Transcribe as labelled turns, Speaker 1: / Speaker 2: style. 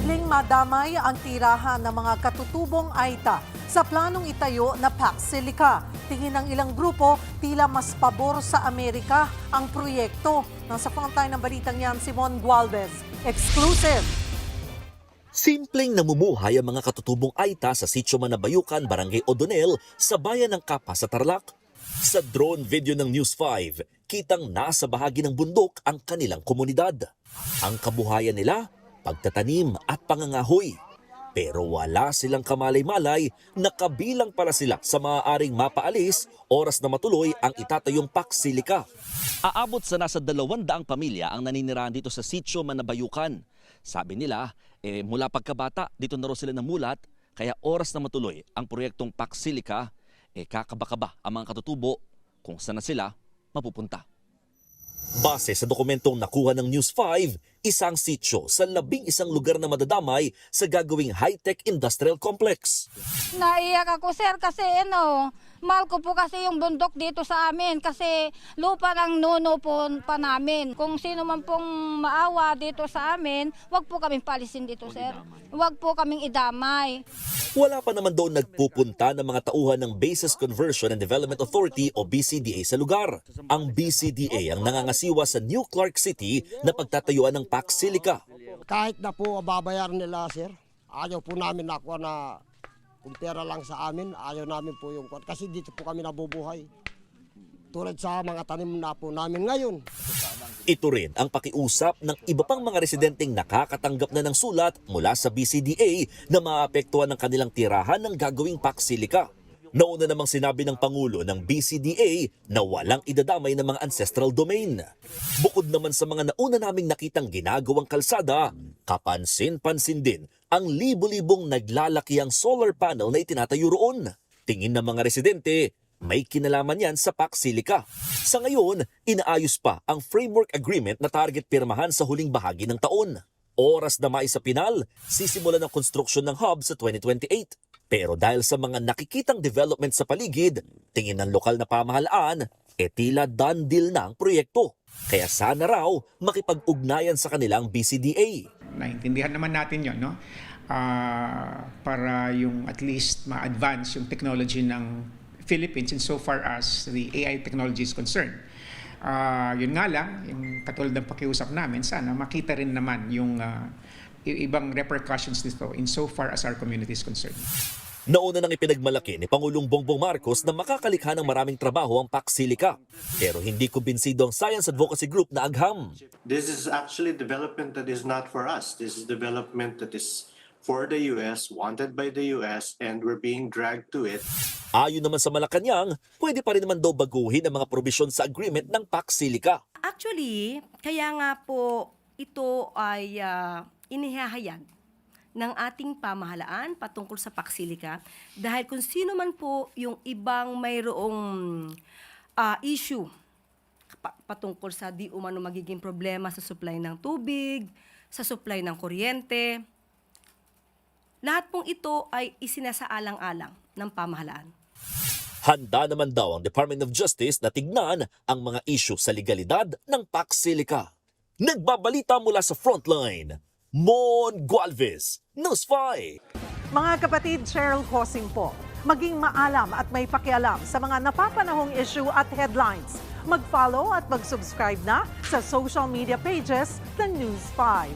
Speaker 1: Posibleng madamay ang tirahan ng mga katutubong AITA sa planong itayo na Pax Silica. Tingin ng ilang grupo, tila mas pabor sa Amerika ang proyekto. Nasa frontline ng balitang yan, Simon Gualvez. Exclusive!
Speaker 2: Simpleng namumuhay ang mga katutubong AITA sa Sitio Manabayucan, Barangay Odonel, sa bayan ng Capa sa Tarlac. Sa drone video ng News 5, kitang nasa bahagi ng bundok ang kanilang komunidad. Ang kabuhayan nila, pagtatanim at pangangahoy. Pero wala silang kamalay-malay na kabilang pala sila sa maaaring mapaalis oras na matuloy ang itatayong Pax Silica. Aabot sa nasa 200 pamilya ang naninirahan dito sa Sitio Manabayucan. Sabi nila, mula pagkabata, dito na raw sila namulat, kaya oras na matuloy ang proyektong Pax Silica, kakaba-kaba ang mga katutubo kung saan na sila mapupunta. Base sa dokumentong nakuha ng News 5, isang sitio sa 11 lugar na madadamay sa gagawing high-tech industrial complex.
Speaker 3: Naiyak ako, sir, kasi mahal ko po kasi yung bundok dito sa amin kasi lupa ng nuno po pa namin. Kung sino man pong maawa dito sa amin, wag po kaming palisin dito, sir. Wag po kaming idamay.
Speaker 2: Wala pa naman doon nagpupunta ng mga tauhan ng Bases Conversion and Development Authority o BCDA sa lugar. Ang BCDA ang nangangasiwa sa New Clark City na pagtatayuan ng Pax Silica.
Speaker 4: Kahit na po babayaran nila, sir, ayaw po namin nakuha na kung pera lang sa amin, ayaw namin po yung kasi dito po kami nabubuhay. Tulad sa mga tanim na po namin ngayon.
Speaker 2: Ito rin ang pakiusap ng iba pang mga residenteng nakakatanggap na ng sulat mula sa BCDA na maapektuhan ng kanilang tirahan ng gagawing Pax Silica. Nauna namang sinabi ng Pangulo ng BCDA na walang idadamay ng mga ancestral domain. Bukod naman sa mga nauna naming nakitang ginagawang kalsada, kapansin-pansin din ang libo-libong naglalakihang solar panel na itinatayo roon. Tingin ng mga residente, may kinalaman yan sa Pax Silica. Sa ngayon, inaayos pa ang framework agreement na target pirmahan sa huling bahagi ng taon. Oras na maisapinal, sisimulan ang konstruksyon ng hub sa 2028. Pero dahil sa mga nakikitang development sa paligid, tingin ng lokal na pamahalaan, tila done deal na ang proyekto. Kaya sana raw makipag-ugnayan sa kanilang BCDA.
Speaker 5: Naintindihan naman natin yon, no? Para yung at least ma-advance yung technology ng Philippines insofar as the AI technology is concerned. Yun nga lang, yung katulad ng pakiusap namin, sana makita rin naman yung ibang repercussions nito insofar as our community is concerned.
Speaker 2: Nauna nang ipinagmalaki ni Pangulong Bongbong Marcos na makakalikha ng maraming trabaho ang Pax Silica. Pero hindi kumbinsido ang Science Advocacy Group na agham.
Speaker 6: This is actually development that is not for us. This is development that is for the US, wanted by the US, and we're being dragged to it.
Speaker 2: Ayon naman sa Malacanang, pwede pa rin naman daw baguhin ang mga probisyon sa agreement ng Pax Silica.
Speaker 7: Actually, kaya nga po ito ay inihahayag ng ating pamahalaan patungkol sa Pax Silica dahil kung sino man po yung ibang mayroong issue patungkol sa di umano magiging problema sa supply ng tubig, sa supply ng kuryente, lahat pong ito ay isinasaalang-alang ng pamahalaan.
Speaker 2: Handa naman daw ang Department of Justice na tignan ang mga issue sa legalidad ng Pax Silica. Nagbabalita mula sa Frontline, Mon Gualvez, News 5.
Speaker 1: Mga kapatid, Cheryl Hosing po. Maging maalam at may pakialam sa mga napapanahong issue at headlines. Mag-follow at mag-subscribe na sa social media pages ng News 5.